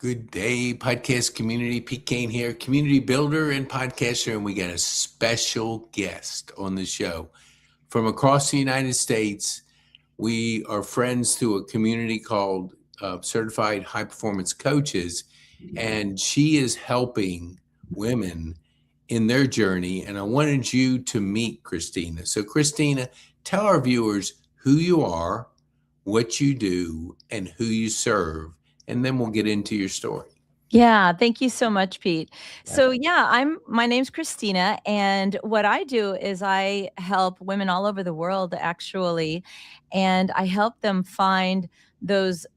Good day, podcast community. Pete Kane here, community builder and podcaster, and we got a special guest on the show. From across the United States, we are friends through a community called Certified High Performance Coaches, and she is helping women in their journey, and I wanted you to meet Christina. So Christina, tell our viewers who you are, what you do, and who you serve, and then we'll get into your story. Yeah, thank you so much, Pete. So my name's Christina, and what I do is I help women all over the world actually, and I help them find those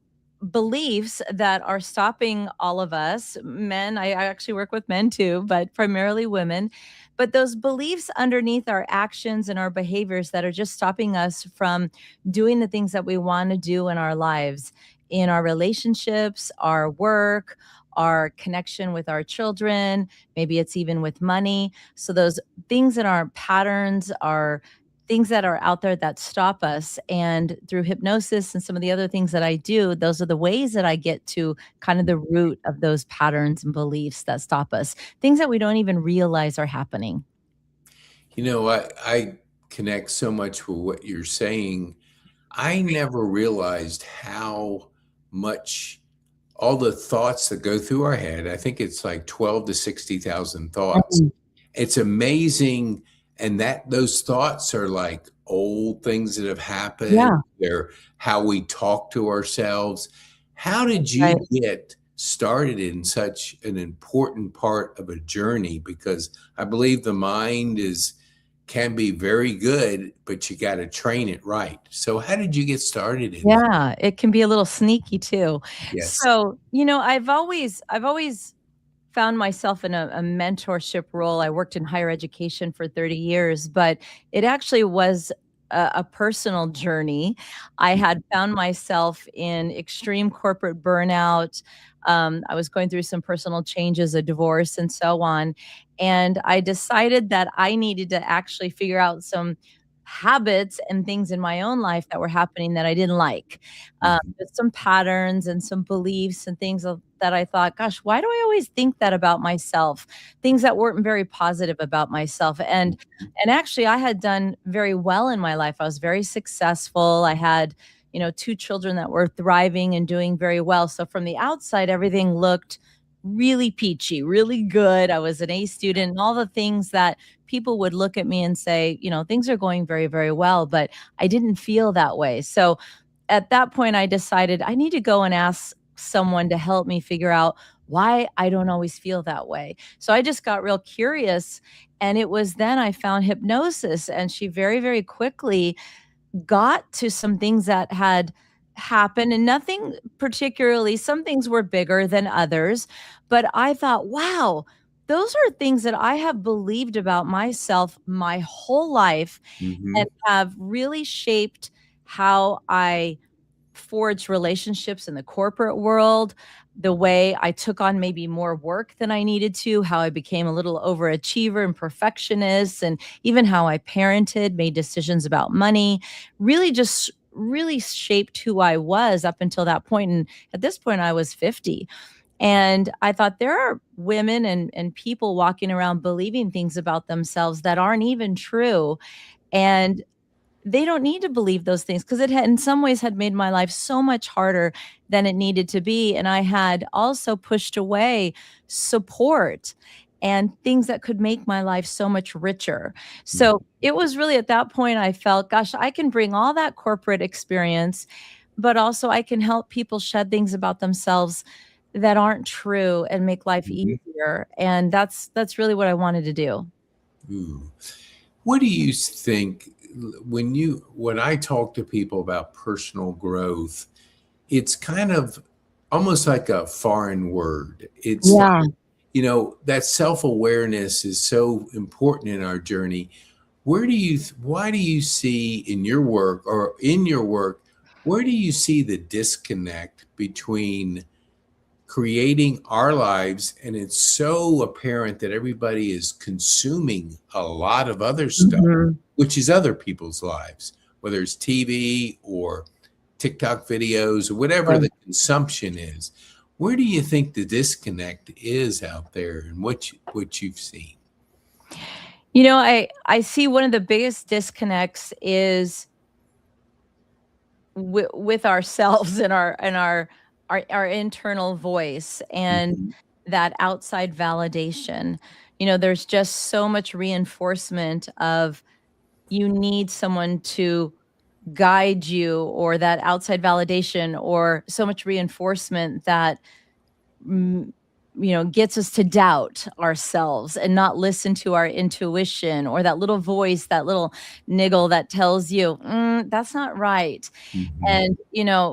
beliefs that are stopping all of us, men. I actually work with men too, but primarily women. But those beliefs underneath our actions and our behaviors that are just stopping us from doing the things that we want to do in our lives, in our relationships, our work, our connection with our children, maybe it's even with money. So those things in our patterns are things that are out there that stop us. And through hypnosis and some of the other things that I do, those are the ways that I get to kind of the root of those patterns and beliefs that stop us, things that we don't even realize are happening. You know, I connect so much with what you're saying. I never realized how much all the thoughts that go through our head, I think it's like 12 to 60,000 thoughts. It's amazing. And that those thoughts are like old things that have happened. Yeah. They're how we talk to ourselves. How did you Right. get started in such an important part of a journey? Because I believe the mind can be very good, but you got to train it right. So how did you get started in that? Yeah, it can be a little sneaky too. Yes. So, I've always found myself in a mentorship role. I worked in higher education for 30 years, but it actually was a personal journey. I had found myself in extreme corporate burnout. I was going through some personal changes, a divorce, and so on. And I decided that I needed to actually figure out some habits and things in my own life that were happening that I didn't like. Just some patterns and some beliefs and things that I thought, gosh, why do I always think that about myself? Things that weren't very positive about myself. And actually I had done very well in my life. I was very successful. I had, 2 children that were thriving and doing very well. So from the outside, everything looked really peachy, really good. I was an A student and all the things that people would look at me and say, things are going very, very well, but I didn't feel that way. So at that point, I decided I need to go and ask someone to help me figure out why I don't always feel that way. So I just got real curious. And it was then I found hypnosis, and she very, very quickly got to some things that had happened, and nothing particularly, some things were bigger than others, but I thought, wow, those are things that I have believed about myself my whole life and have really shaped how I forged relationships in the corporate world, the way I took on maybe more work than I needed to, how I became a little overachiever and perfectionist, and even how I parented, made decisions about money, really shaped who I was up until that point. And at this point, I was 50. And I thought there are women and people walking around believing things about themselves that aren't even true. And they don't need to believe those things, because it had in some ways had made my life so much harder than it needed to be. And I had also pushed away support and things that could make my life so much richer. So it was really at that point I felt, gosh, I can bring all that corporate experience, but also I can help people shed things about themselves that aren't true and make life easier. And that's really what I wanted to do. Ooh. What do you think when I talk to people about personal growth, it's kind of almost like a foreign word. It's like, that self-awareness is so important in our journey. Why do you see in your work, where do you see the disconnect between creating our lives, and it's so apparent that everybody is consuming a lot of other stuff, which is other people's lives, whether it's TV or TikTok videos or whatever the consumption is. Where do you think the disconnect is out there, and what you've seen? I see one of the biggest disconnects is with ourselves and our internal voice and Mhm, that outside validation. There's just so much reinforcement of you need someone to guide you, or that outside validation, or so much reinforcement that mm, gets us to doubt ourselves and not listen to our intuition, or that little voice, that little niggle that tells you, that's not right. mhm, And,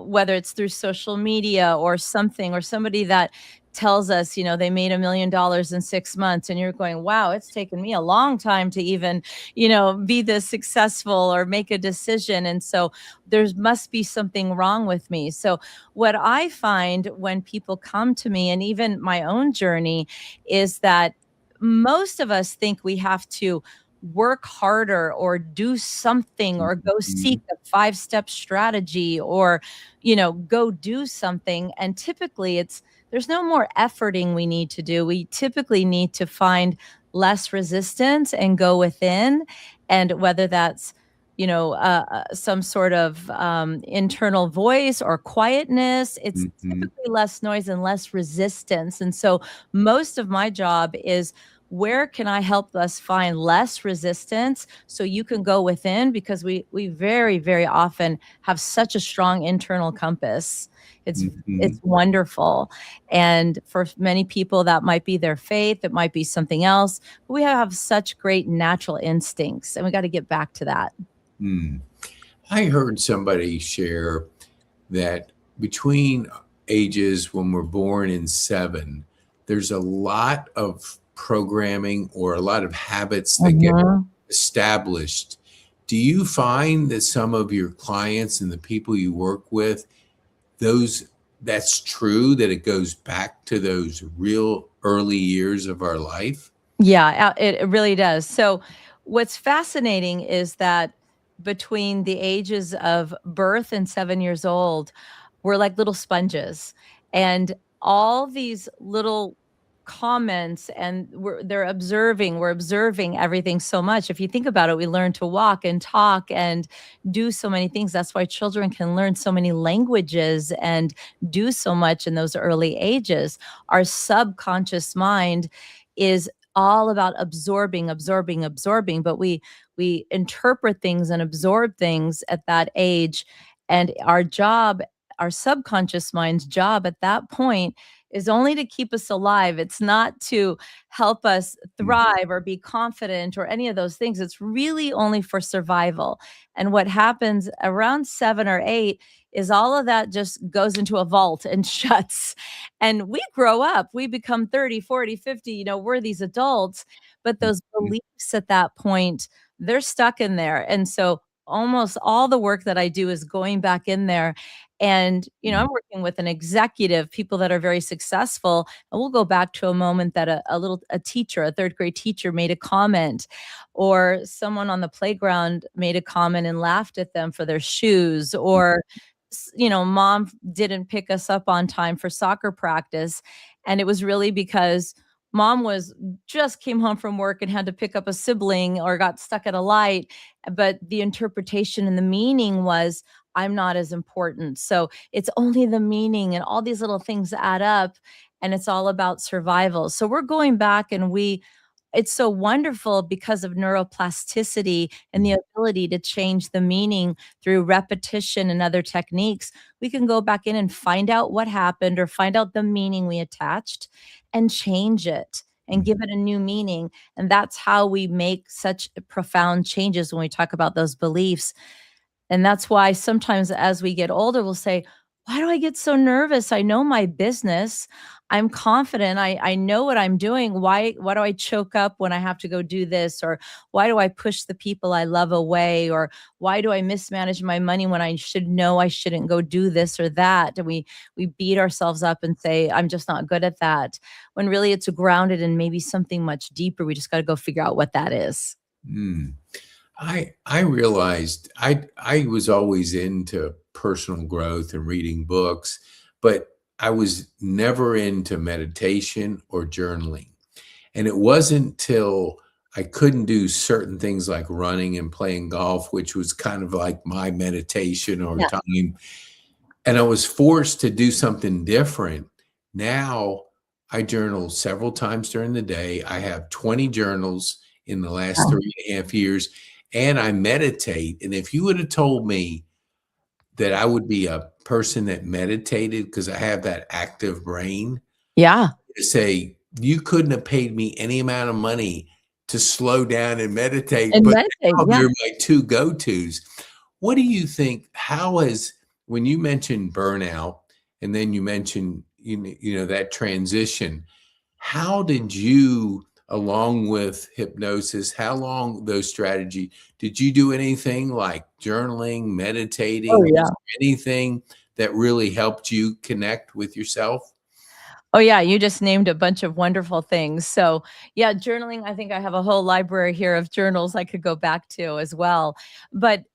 whether it's through social media or something, or somebody that tells us, they made $1 million in 6 months, and you're going, wow, it's taken me a long time to even, be this successful or make a decision. And so there must be something wrong with me. So what I find when people come to me, and even my own journey, is that most of us think we have to work harder or do something or go seek mhm, a 5-step strategy, or go do something. And typically there's no more efforting we need to do. We typically need to find less resistance and go within. And whether that's some sort of internal voice or quietness, it's mhm, typically less noise and less resistance. And so most of my job is, where can I help us find less resistance so you can go within? Because we very, very often have such a strong internal compass. It's mhm. wonderful. And for many people, that might be their faith, it might be something else. But we have such great natural instincts, and we got to get back to that. Mm. I heard somebody share that between ages when we're born and 7, there's a lot of programming or a lot of habits that get Mhm. established. Do you find that some of your clients and the people you work with, those that's true, that it goes back to those real early years of our life? Yeah, it really does. So, what's fascinating is that between the ages of birth and 7 years old, we're like little sponges, and all these little comments, and we're observing everything so much. If you think about it, we learn to walk and talk and do so many things. That's why children can learn so many languages and do so much in those early ages. Our subconscious mind is all about absorbing, absorbing, absorbing, but we interpret things and absorb things at that age. And our subconscious mind's job at that point is only to keep us alive. It's not to help us Mm, thrive or be confident or any of those things. It's really only for survival. And what happens around 7 or 8 is all of that just goes into a vault and shuts. And we grow up, we become 30, 40, 50, we're these adults, but those mhm, beliefs at that point, they're stuck in there. And so almost all the work that I do is going back in there. And, mm, I'm working with an executive, people that are very successful, and we'll go back to a moment that a teacher, a third grade teacher made a comment, or someone on the playground made a comment and laughed at them for their shoes, or mom didn't pick us up on time for soccer practice. And it was really because mom was just came home from work and had to pick up a sibling or got stuck at a light. But the interpretation and the meaning was, I'm not as important. So it's only the meaning, and all these little things add up, and it's all about survival. So we're going back, and it's so wonderful because of neuroplasticity and the mm, ability to change the meaning through repetition and other techniques. We can go back in and find out what happened, or find out the meaning we attached, and change it and mm, give it a new meaning. And that's how we make such profound changes when we talk about those beliefs. And that's why sometimes as we get older, we'll say, why do I get so nervous? I know my business. I'm confident. I know what I'm doing. Why do I choke up when I have to go do this? Or why do I push the people I love away? Or why do I mismanage my money when I should know I shouldn't go do this or that? And we beat ourselves up and say, I'm just not good at that. When really it's grounded in maybe something much deeper. We just got to go figure out what that is. mm. I realized I was always into personal growth and reading books, but I was never into meditation or journaling. And it wasn't till I couldn't do certain things like running and playing golf, which was kind of like my meditation or Yeah. time. And I was forced to do something different. Now I journal several times during the day. I have 20 journals in the last Wow. 3.5 years, and I meditate. And if you would have told me that I would be a person that meditated because I have that active brain, Yeah. to say, you couldn't have paid me any amount of money to slow down and meditate, And but meditate. now Yeah. they're my two go-tos. What do you think, how has, when you mentioned burnout and then you mentioned, that transition, how did you, along with hypnosis, how long those strategy, did you do anything like journaling, Oh, meditating? Was yeah. there anything that really helped you connect with yourself? Oh, yeah, you just named a bunch of wonderful things. So, yeah, journaling, I think I have a whole library here of journals I could go back to as well. But,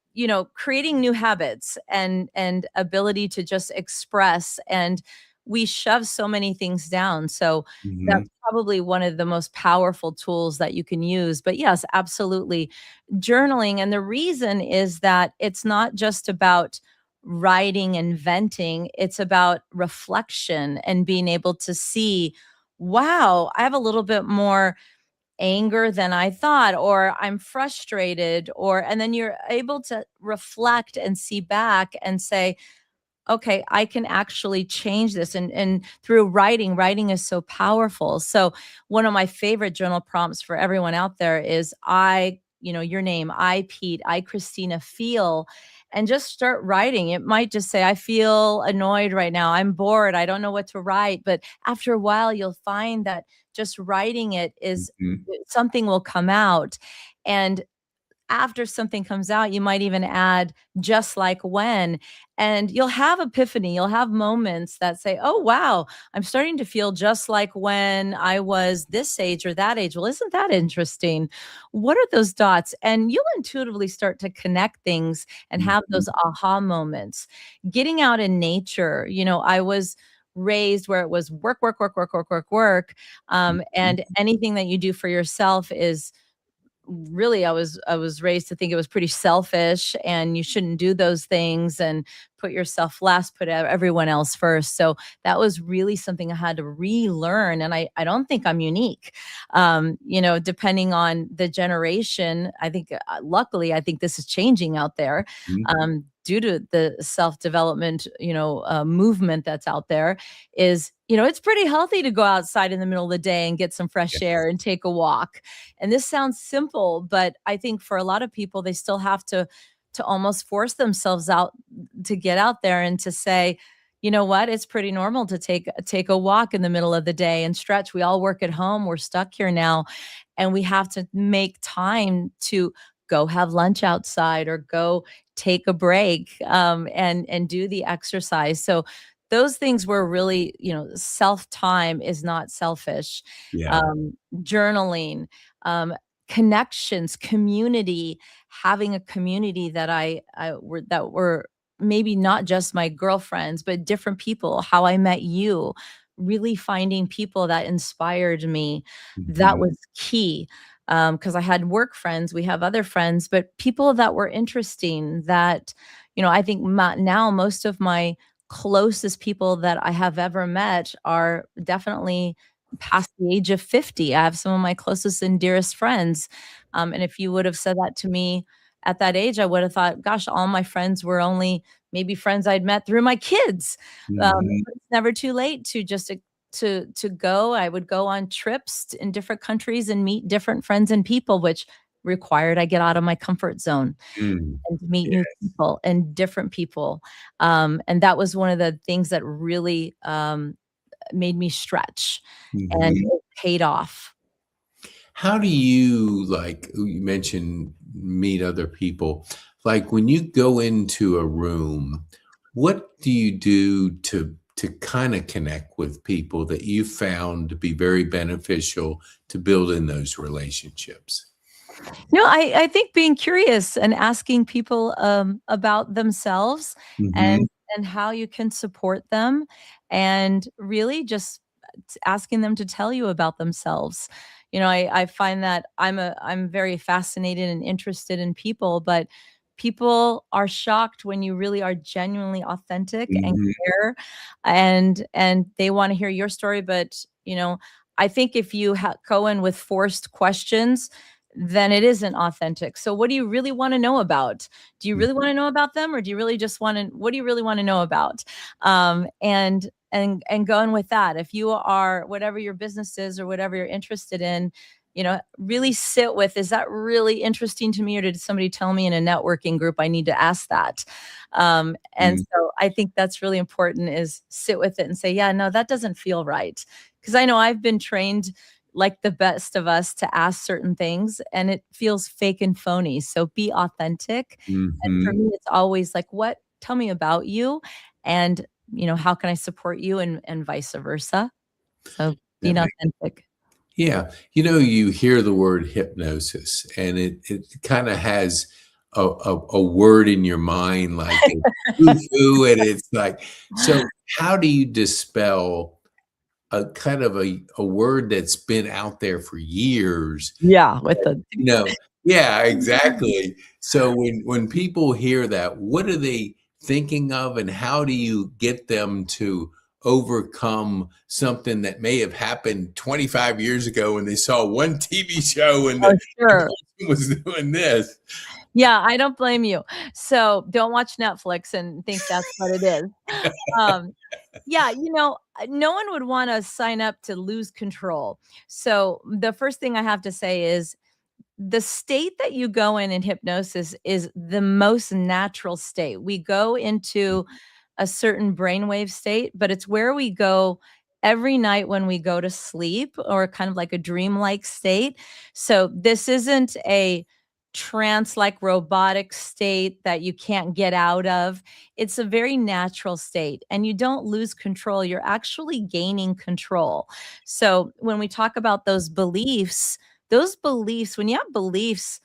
creating new habits and ability to just express, and we shove so many things down. So Mhm. that's probably one of the most powerful tools that you can use. But yes, absolutely. Journaling, and the reason is that it's not just about writing and venting, it's about reflection and being able to see, wow, I have a little bit more anger than I thought, or I'm frustrated, and then you're able to reflect and see back and say, okay, I can actually change this. And through writing is so powerful. So one of my favorite journal prompts for everyone out there is your name, I, Pete, I, Christina, feel, and just start writing. It might just say, I feel annoyed right now. I'm bored. I don't know what to write. But after a while, you'll find that just writing it is Mhm. something will come out. And after something comes out, you might even add just like when, and you'll have epiphany. You'll have moments that say, oh, wow, I'm starting to feel just like when I was this age or that age. Well, isn't that interesting? What are those dots? And you'll intuitively start to connect things and have Mhm. those aha moments. Getting out in nature, I was raised where it was work, work, work, work, work, work, work. And Mhm. anything that you do for yourself is really, I was raised to think it was pretty selfish and you shouldn't do those things and put yourself last, put everyone else first. So that was really something I had to relearn. And I don't think I'm unique. Depending on the generation, I think, luckily, I think this is changing out there, Mhm. due to the self-development, movement that's out there. Is, it's pretty healthy to go outside in the middle of the day and get some fresh Yes. air and take a walk. And this sounds simple, but I think for a lot of people, they still have to almost force themselves out to get out there and to say, you know what, it's pretty normal to take a walk in the middle of the day and stretch. We all work at home. We're stuck here now, and we have to make time to go have lunch outside or go take a break, and do the exercise. So those things were really, self time is not selfish. Yeah. Journaling, um, connections, community, having a community that were maybe not just my girlfriends, but different people, how I met you, really finding people that inspired me. That Mhm. was key. Because I had work friends, we have other friends, but people that were interesting that, I think now most of my closest people that I have ever met are definitely past the age of 50. I have some of my closest and dearest friends. And if you would have said that to me at that age, I would have thought, gosh, all my friends were only maybe friends I'd met through my kids. Mhm. But it's never too late to just to go. I would go on trips in different countries and meet different friends and people, which required I get out of my comfort zone Mm. and meet new Yes. people and different people. And that was one of the things that really, made me stretch, and Mhm. it paid off. How do you, like, you mentioned meet other people. Like, when you go into a room, what do you do to kinda connect with people that you found to be very beneficial to build in those relationships? No, I think being curious and asking people, about themselves and Mhm. and how you can support them, and really just asking them to tell you about themselves. I find that I'm very fascinated and interested in people, but people are shocked when you really are genuinely authentic and Mhm. care, and they want to hear your story. But I think if you go in with forced questions, then it isn't authentic. So what do you really want to know about? Do you really want to know about them, or do you really just want to, what do you really want to know about? And going with that, if you are, whatever your business is or whatever you're interested in, really sit with, is that really interesting to me, or did somebody tell me in a networking group I need to ask that? And Mhm. so I think that's really important, is sit with it and say, yeah, no, that doesn't feel right. Because I know I've been trained, like the best of us, to ask certain things and it feels fake and phony. So be authentic. And for Mhm. me, it's always like, what, tell me about you. And, how can I support you, and vice versa. So That being makes authentic. Yeah. You hear the word hypnosis, and it kinda has a word in your mind, like it's foo-foo, and it's like so how do you dispel a kind of a word that's been out there for years? Yeah, with the You know Yeah, exactly. So when people hear that, what are they thinking of, and how do you get them to overcome something that may have happened 25 years ago when they saw one TV show and oh, the sure. person was doing this? Yeah, I don't blame you. So don't watch Netflix and think that's what it is. Um, yeah, no one would want to sign up to lose control. So the first thing I have to say is, the state that you go in hypnosis is the most natural state. We go into a certain brainwave state, but it's where we go every night when we go to sleep, or kind of like a dreamlike state. So this isn't a trance like robotic state that you can't get out of. It's a very natural state, and you don't lose control. You're actually gaining control. So when we talk about those beliefs, when you have beliefs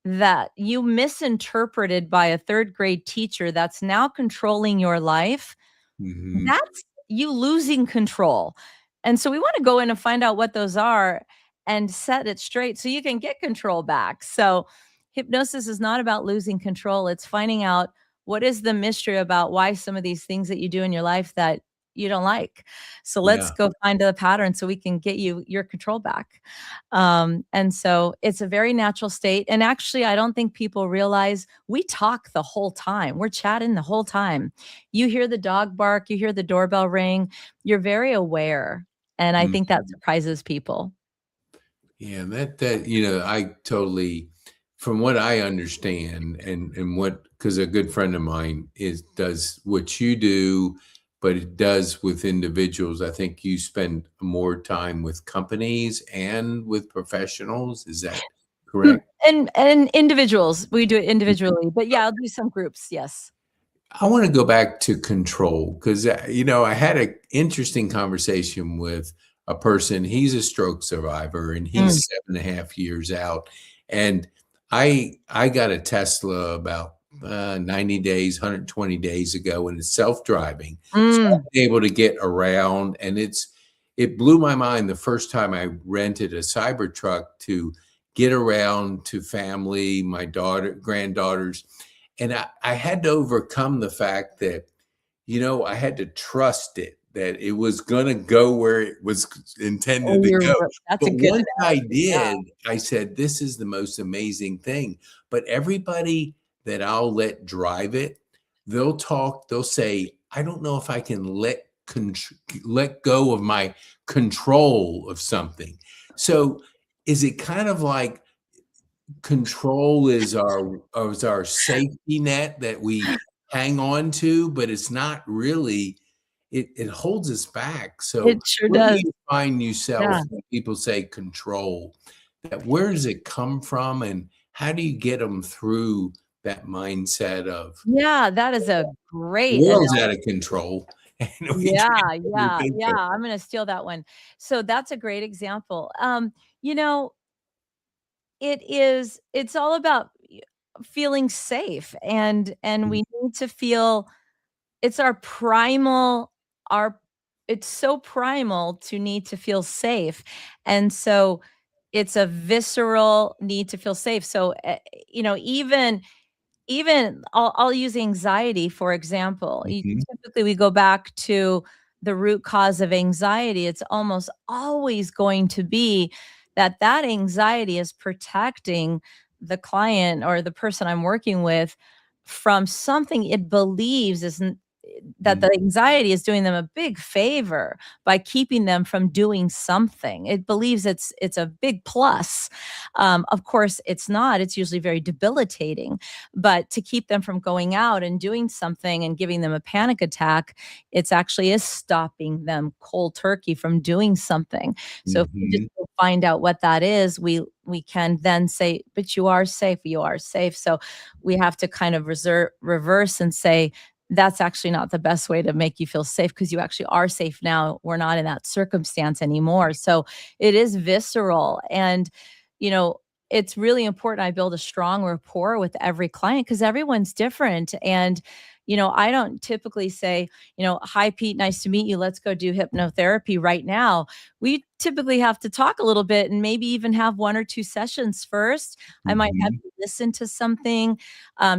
that you misinterpreted by a third grade teacher that's now controlling your life, Mhm. that's you losing control. And so we want to go in and find out what those are and set it straight so you can get control back. So hypnosis is not about losing control. It's finding out what is the mystery about why some of these things that you do in your life that you don't like. So let's Yeah. go find the pattern so we can get you your control back. And so it's a very natural state. And actually, I don't think people realize we talk the whole time. We're chatting the whole time. You hear the dog bark, you hear the doorbell ring, you're very aware. And I Mm. think that surprises people. Yeah, I totally, from what I understand, and what, because a good friend of mine does what you do, but it does with individuals. I think you spend more time with companies and with professionals. Is that Mm, correct? and individuals, we do it individually, but yeah, I'll do some groups, yes. I want to go back to control because I had an interesting conversation with a person. He's a stroke survivor and Mm, he's 7.5 years out. And I got a Tesla about 90 days, 120 days ago, and it's self-driving. So mm, I've been able to get around, and it blew my mind the first time I rented a Cybertruck to get around to family, my granddaughters, and I had to overcome the fact that, I had to trust it, that it was gonna go where it was oh, intended to go. that's a But good once I analogy, yeah. did, I said, "This is the most amazing thing." But everybody that I'll let drive it, they'll say, "I don't know if I can let go of my control of something." So, is it kind of like control is our safety net that we hang on to, but it's not really, it holds us back. So It sure where do does, you find yourself yeah. when people say control? That where does it come from, and how do you get them through that mindset of Yeah, that is a the great world's analogy. out of control and we can't Yeah, yeah, overthink yeah, it? I'm gonna steal that one. So that's a great example. You know, it's all about feeling safe, and we need to feel it's our primal, our it's so primal to need to feel safe. And so it's a visceral need to feel safe. So, even I'll use anxiety, for example. Mhm, Typically, we go back to the root cause of anxiety. It's almost always going to be that anxiety is protecting the client or the person I'm working with from something it believes isn't, that mm, the anxiety is doing them a big favor by keeping them from doing something. It believes it's a big plus. Of course, it's not. It's usually very debilitating. But to keep them from going out and doing something and giving them a panic attack, it's actually is stopping them cold turkey from doing something. So if we just mhm, go find out what that is, we can then say, but you are safe, you are safe. So we have to kind of reverse and say, that's actually not the best way to make you feel safe, because you actually are safe now. We're not in that circumstance anymore. So it is visceral. And, you know, it's really important I build a strong rapport with every client because everyone's different. And, I don't typically say, hi, Pete, nice to meet you. Let's go do hypnotherapy right now. We typically have to talk a little bit and maybe even have one or two sessions first. I might have mhm, you listen to something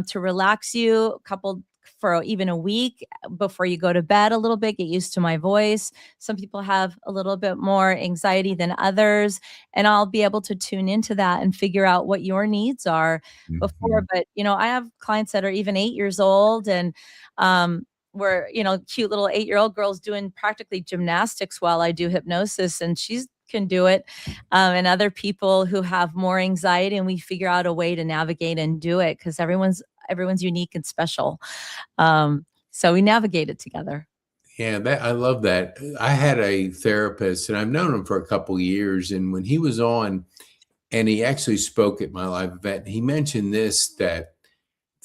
to relax you, a couple for even a week before you go to bed a little bit, get used to my voice. Some people have a little bit more anxiety than others, and I'll be able to tune into that and figure out what your needs are before. mhm. But, I have clients that are even 8 years old, and where, cute little 8-year-old girls doing practically gymnastics while I do hypnosis, and she's can do it. And other people who have more anxiety, and we figure out a way to navigate and do it because everyone's unique and special. So we navigate it together. Yeah, that I love that. I had a therapist, and I've known him for a couple years, and when he was on and he actually spoke at my live event, he mentioned this, that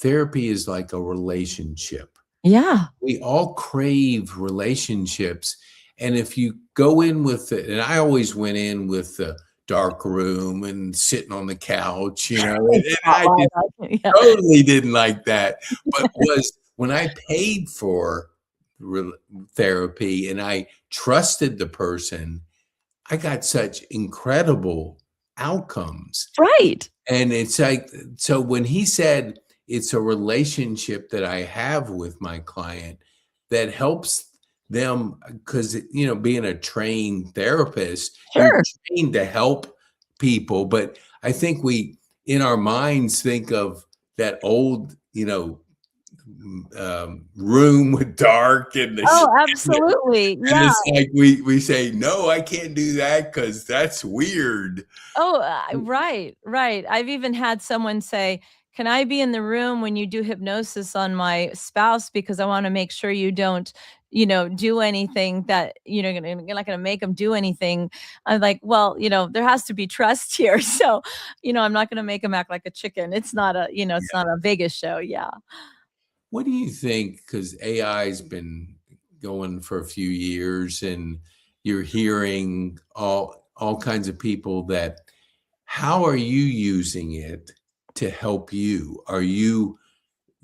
therapy is like a relationship. Yeah. We all crave relationships, and if you go in with it, and I always went in with the dark room and sitting on the couch, and I Spotlight just on you. Yeah. totally didn't like that. But was when I paid for re therapy and I trusted the person, I got such incredible outcomes. Right. And it's like, so when he said it's a relationship that I have with my client that helps them, because, being a trained therapist, you're Sure. trained to help people. But I think we, in our minds, think of that old, room with dark and Oh, absolutely. and Yeah. it's like we say, no, I can't do that because that's weird. Oh, right, right. I've even had someone say, "Can I be in the room when you do hypnosis on my spouse because I want to make sure you don't, do anything that you're not going to make them do anything." I'm like, "Well, there has to be trust here, so, I'm not going to make them act like a chicken. It's not it's not a Vegas show." Yeah. What do you think? Because AI's been going for a few years, and you're hearing all kinds of people that. How are you using it to help you?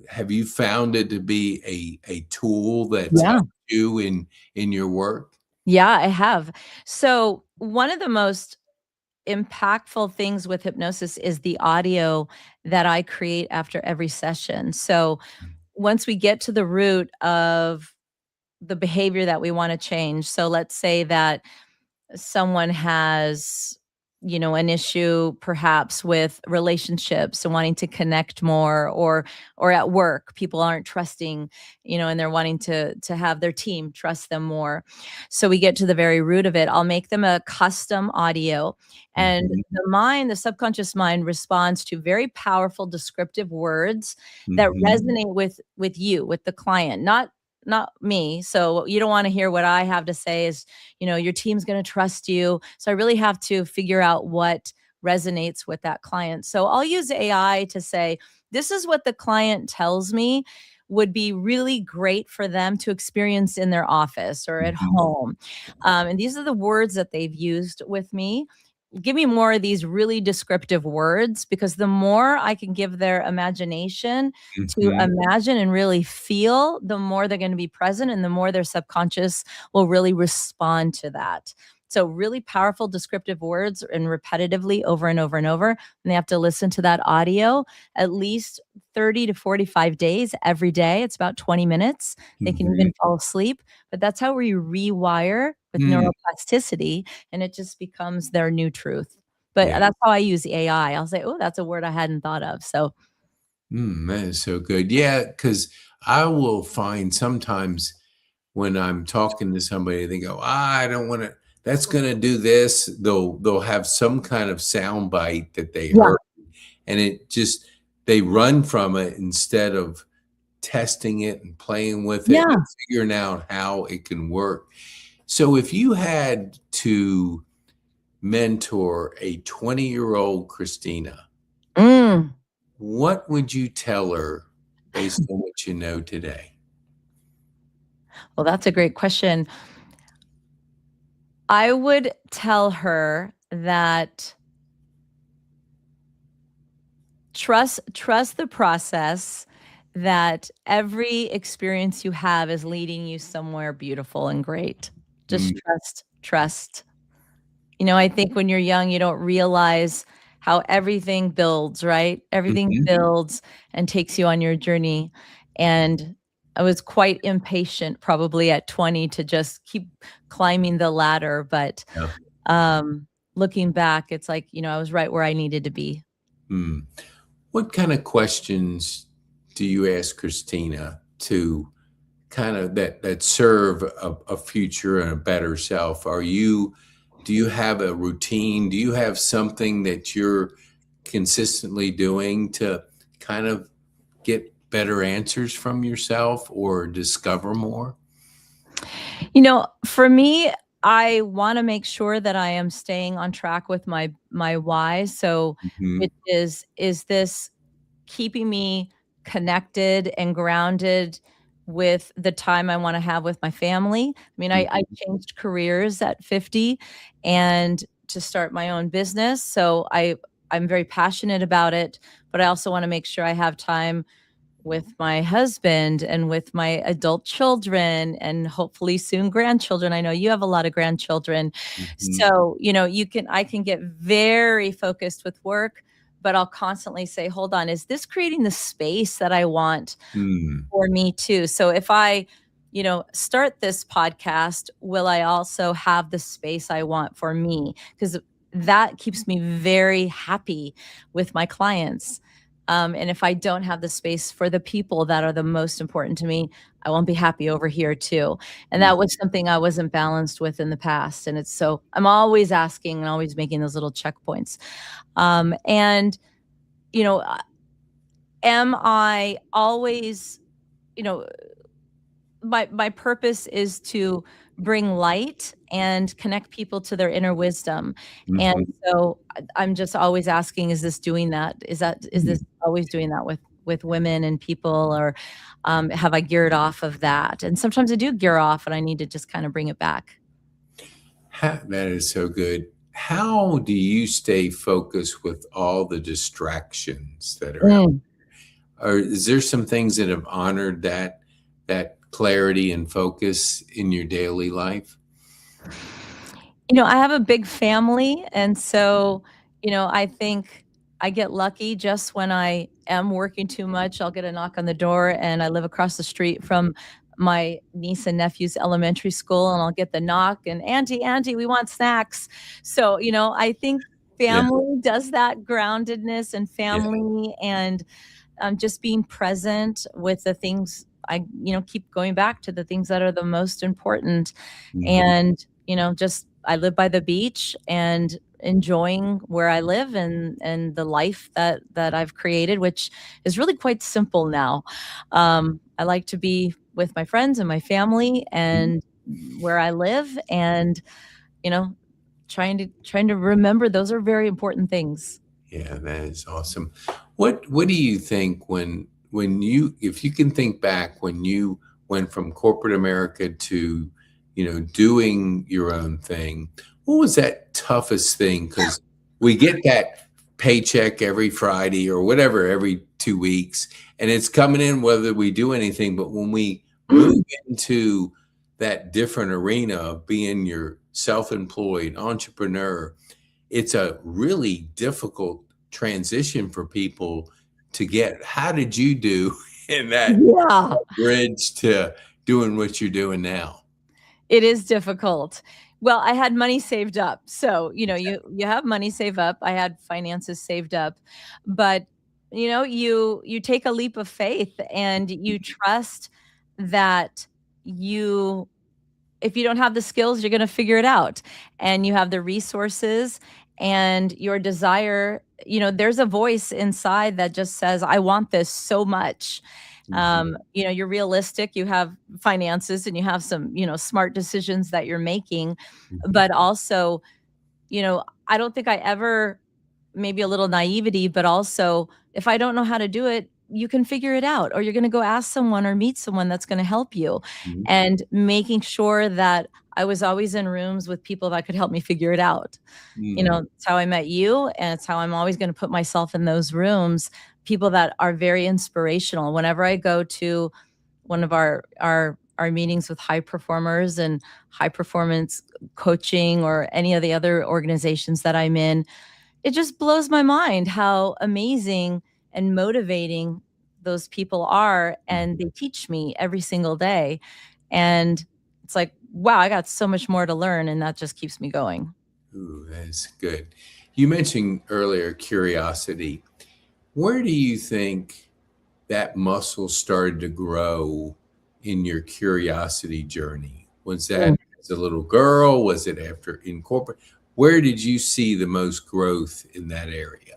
Have you found it to be a tool that's Yeah. helped you in your work? Yeah, I have. So, one of the most impactful things with hypnosis is the audio that I create after every session. So, once we get to the root of the behavior that we want to change, so let's say that someone has an issue perhaps with relationships and wanting to connect more, or at work people aren't trusting, and they're wanting to have their team trust them more. So we get to the very root of it. I'll make them a custom audio, and Mhm, the subconscious mind responds to very powerful descriptive words that mhm, resonate with you, with the client, not me. So you don't want to hear what I have to say is, your team's going to trust you. So I really have to figure out what resonates with that client. So I'll use AI to say, this is what the client tells me would be really great for them to experience in their office or at mhm, home. And these are the words that they've used with me. give me more of these really descriptive words, because the more I can give their imagination to Mhm. imagine and really feel, the more they're going to be present and the more their subconscious will really respond to that. So really powerful descriptive words and repetitively over and over and over. And they have to listen to that audio at least 30 to 45 days every day. It's about 20 minutes. They can Mhm. even fall asleep, but that's how we rewire with Mm, neuroplasticity, and it just becomes their new truth. But yeah. that's how I use AI. I'll say, "Oh, that's a word I hadn't thought of." So, That is so good. Yeah, because I will find sometimes when I'm talking to somebody, they go, I don't want to, that's going to do this. They'll have some kind of sound bite that they yeah. heard, and it just, they run from it instead of testing it and playing with it Yeah. and figuring out how it can work. So if you had to mentor a 20-year-old Christina, Mm. what would you tell her based on what you know today? Well, that's a great question. I would tell her that trust the process, that every experience you have is leading you somewhere beautiful and great. Just Mm, trust. I think when you're young, you don't realize how everything builds, right? Everything mhm, builds and takes you on your journey. And I was quite impatient probably at 20 to just keep climbing the ladder. But yeah, um, looking back, it's like, I was right where I needed to be. mm. What kind of questions do you ask Christina to kind of that serve a future and a better self? Do you have a routine? Do you have something that you're consistently doing to kind of get better answers from yourself or discover more? For me, I want to make sure that I am staying on track with my why. So, Mhm, which is this keeping me connected and grounded with the time I wanna have with my family. I mean, I mhm, changed careers at 50 and to start my own business, so I'm very passionate about it, but I also wanna make sure I have time with my husband and with my adult children and hopefully soon grandchildren. I know you have a lot of grandchildren. mhm, So, I can get very focused with work, but I'll constantly say, hold on, is this creating the space that I want mm, for me too? So if I, start this podcast, will I also have the space I want for me? Because that keeps me very happy with my clients. And if I don't have the space for the people that are the most important to me, I won't be happy over here too. And mm, that was something I wasn't balanced with in the past. And I'm always asking and always making those little checkpoints. And, you know, uh, am I always, you know, my purpose is to bring light and connect people to their inner wisdom. And mhm, so I'm just always asking, is this doing that? Is mm. this always doing that with women and people, or have I geared off of that? And sometimes I do gear off and I need to just kind of bring it back. That is so good. How do you stay focused with all the distractions that are out? Mm. Or is there some things that have honored that clarity and focus in your daily life? I have a big family, and so, I think I get lucky just when I am working too much, I'll get a knock on the door, and I live across the street from my niece and nephew's elementary school, and I'll get the knock and, "Auntie, we want snacks." So, I think Yeah, family does that groundedness, and yeah. family and just being present with the things keep going back to the things that are the most important. Mhm, And, just I live by the beach and enjoying where I live and the life that I've created, which is really quite simple now. I like to be with my friends and my family mhm. and where I live, and, you know, trying to remember those are very important things. Yeah, that is awesome. What do you think when you if you can think back when you went from corporate America to doing your own thing. What was that toughest thing? Because we get that paycheck every Friday or whatever, every 2 weeks, and it's coming in whether we do anything. But when we move into that different arena of being your self-employed entrepreneur, it's a really difficult transition for people to get. How did you do in that Yeah. bridge to doing what you're doing now? It is difficult. Well, I had money saved up. So, you have money saved up. I had finances saved up. But, you take a leap of faith and you trust that you if you don't have the skills, you're going to figure it out. And you have the resources and your desire, there's a voice inside that just says, I want this so much. You're realistic, you have finances and you have some, smart decisions that you're making. Mhm. But also, I don't think I ever, maybe a little naivety, but also if I don't know how to do it, you can figure it out, or you're going to go ask someone or meet someone that's going to help you. Mhm. And making sure that I was always in rooms with people that could help me figure it out. Mhm. It's how I met you, and it's how I'm always going to put myself in those rooms, people that are very inspirational. Whenever I go to one of our meetings with high performers and high performance coaching or any of the other organizations that I'm in, it just blows my mind how amazing and motivating those people are, and they teach me every single day. And it's like, wow, I got so much more to learn, and that just keeps me going. Ooh, that's good. You mentioned earlier curiosity. Where do you think that muscle started to grow in your curiosity journey? Was that Mm. as a little girl? Was it after in corporate? Where did you see the most growth in that area?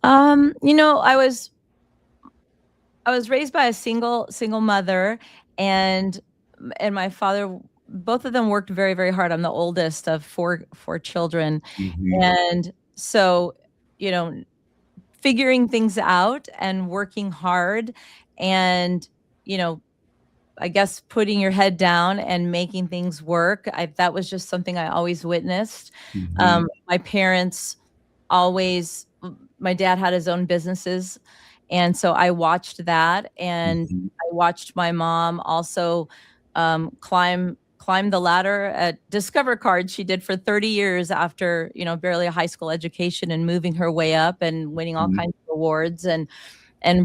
I was raised by a single mother, and my father, both of them worked very, very hard. I'm the oldest of four children. Mhm. And so, you know, figuring things out and working hard and, you know, I guess putting your head down and making things work. That was just something I always witnessed. Mhm. My parents always, my dad had his own businesses. And so I watched that. And Mhm. I watched my mom also climb the ladder at Discover Card. She did for 30 years after, barely a high school education, and moving her way up and winning all Mhm. kinds of awards. And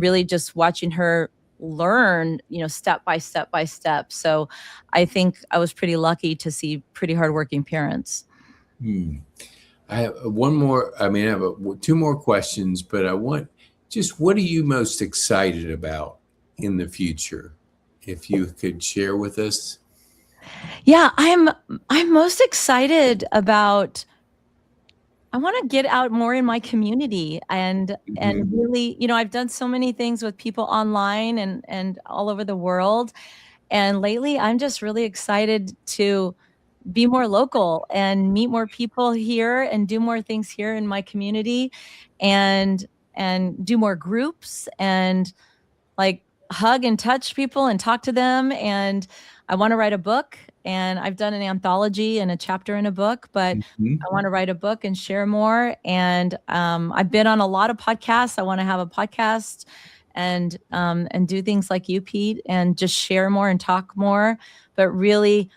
really just watching her learn, step by step by step. So I think I was pretty lucky to see pretty hardworking parents. Hmm. I have one more. I mean, I have two more questions, but I want just what are you most excited about in the future? If you could share with us. Yeah, I'm most excited about, I want to get out more in my community and Mhm. really, I've done so many things with people online and all over the world. And lately I'm just really excited to be more local and meet more people here and do more things here in my community, and do more groups and like hug and touch people and talk to them. And I want to write a book, and I've done an anthology and a chapter in a book, but Mhm. I want to write a book and share more. And I've been on a lot of podcasts. I want to have a podcast and do things like you, Pete, and just share more and talk more, but really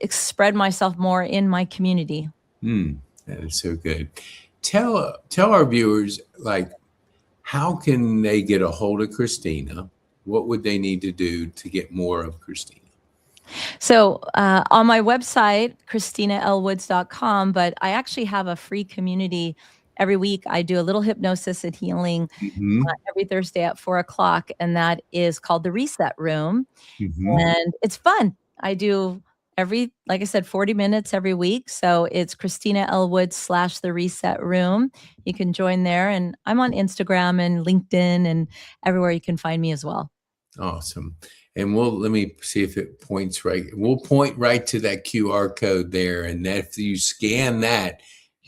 spread myself more in my community. Hmm. That is so good. Tell our viewers, like, how can they get a hold of Christina? What would they need to do to get more of Christina? So on my website, ChristinaLWoods.com, but I actually have a free community every week. I do a little hypnosis and healing Mhm. every Thursday at 4 o'clock, and that is called the Reset Room. Mhm. And it's fun. I do like I said, 40 minutes every week. So it's Christina L. Woods / the Reset Room. You can join there. And I'm on Instagram and LinkedIn and everywhere you can find me as well. Awesome. And let me see if it points right. We'll point right to that QR code there. And that if you scan that,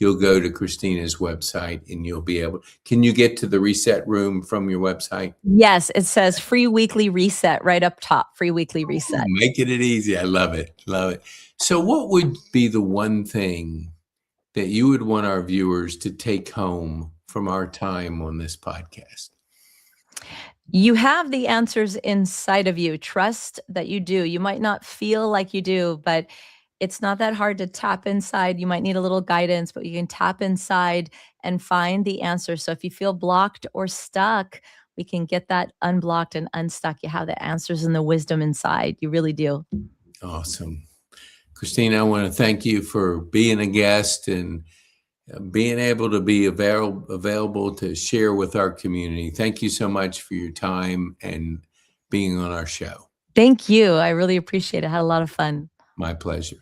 you'll go to Christina's website and you'll be able, can you get to the reset room from your website? Yes, it says free weekly reset right up top, free weekly reset. Making it easy. I love it. Love it. So what would be the one thing that you would want our viewers to take home from our time on this podcast? You have the answers inside of you. Trust that you do. You might not feel like you do, but it's not that hard to tap inside. You might need a little guidance, but you can tap inside and find the answer. So if you feel blocked or stuck, we can get that unblocked and unstuck. You have the answers and the wisdom inside. You really do. Awesome. Christina, I want to thank you for being a guest and being able to be available to share with our community. Thank you so much for your time and being on our show. Thank you. I really appreciate it. I had a lot of fun. My pleasure.